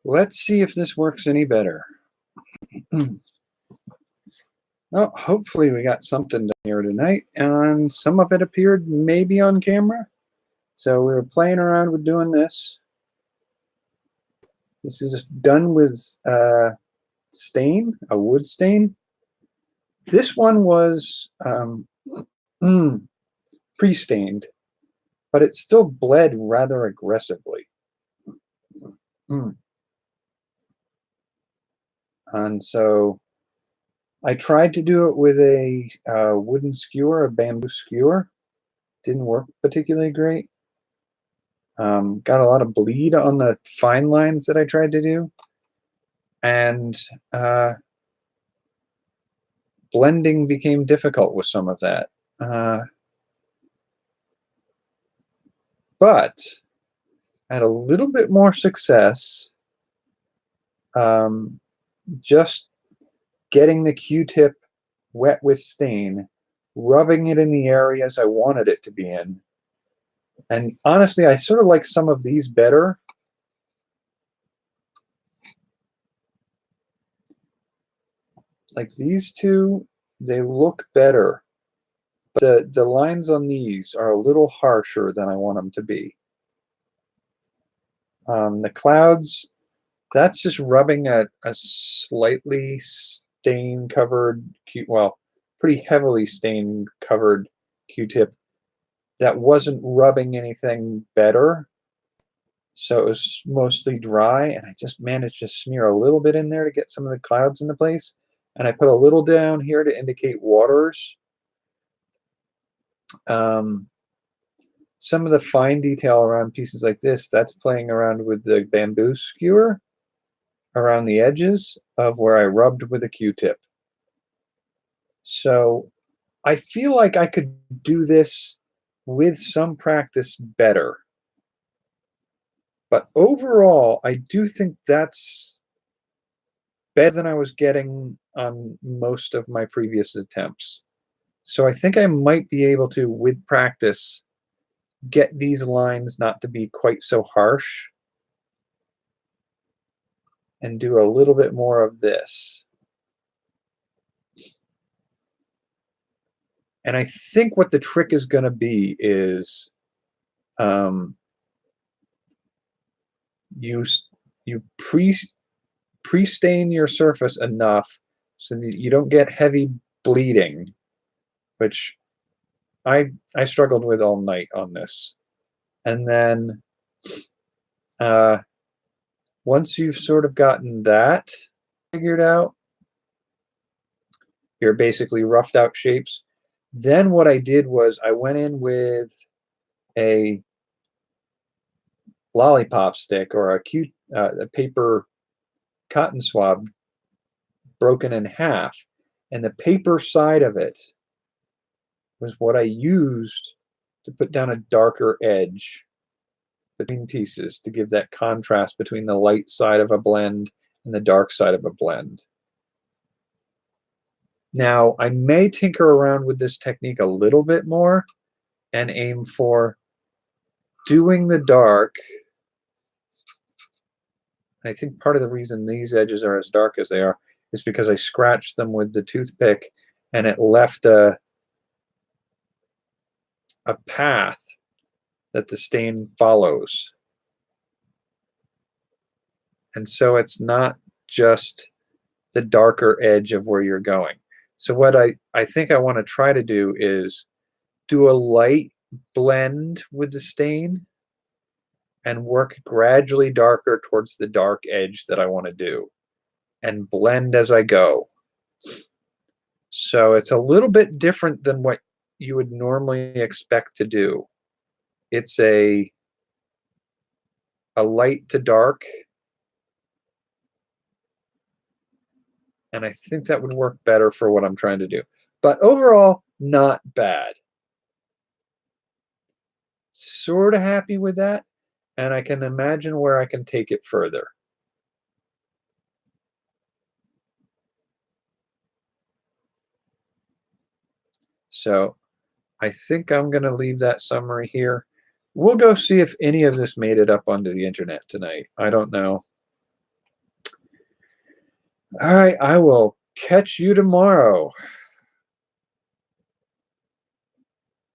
Let's see if this works any better. Well, hopefully we got something done here tonight, and some of it appeared maybe on camera. So we were playing around with doing this. This is done with stain, a wood stain. This one was pre-stained, but it still bled rather aggressively. And so I tried to do it with a wooden skewer, a bamboo skewer. Didn't work particularly great. Got a lot of bleed on the fine lines that I tried to do. And blending became difficult with some of that. But I had a little bit more success just getting the Q-tip wet with stain, rubbing it in the areas I wanted it to be in. And honestly, I sort of like some of these better. Like these two, they look better. But the lines on these are a little harsher than I want them to be. The clouds, that's just rubbing a slightly stain-covered, well, pretty heavily stain-covered Q-tip that wasn't rubbing anything better. So it was mostly dry, and I just managed to smear a little bit in there to get some of the clouds into place. And I put a little down here to indicate waters. Some of the fine detail around pieces like this, that's playing around with the bamboo skewer around the edges of where I rubbed with a Q-tip. So I feel like I could do this with some practice better. But overall, I do think that's better than I was getting on most of my previous attempts. So I think I might be able to, with practice, get these lines not to be quite so harsh and do a little bit more of this. And I think what the trick is going to be is you pre-stain your surface enough so that you don't get heavy bleeding, which I struggled with all night on this. And then once you've sort of gotten that figured out, your basically roughed out shapes, then what I did was I went in with a lollipop stick or a paper cotton swab broken in half, and the paper side of it was what I used to put down a darker edge between pieces to give that contrast between the light side of a blend and the dark side of a blend. Now, I may tinker around with this technique a little bit more and aim for doing the dark. I think part of the reason these edges are as dark as they are is because I scratched them with the toothpick and it left a path that the stain follows. And so it's not just the darker edge of where you're going. So what I think I want to try to do is do a light blend with the stain and work gradually darker towards the dark edge that I want to do and blend as I go. So it's a little bit different than what you would normally expect to do. It's a light to dark, and I think that would work better for what I'm trying to do. But overall, not bad. Sort of happy with that, and I can imagine where I can take it further. So I think I'm going to leave that summary here. We'll go see if any of this made it up onto the internet tonight. I don't know. All right, I will catch you tomorrow.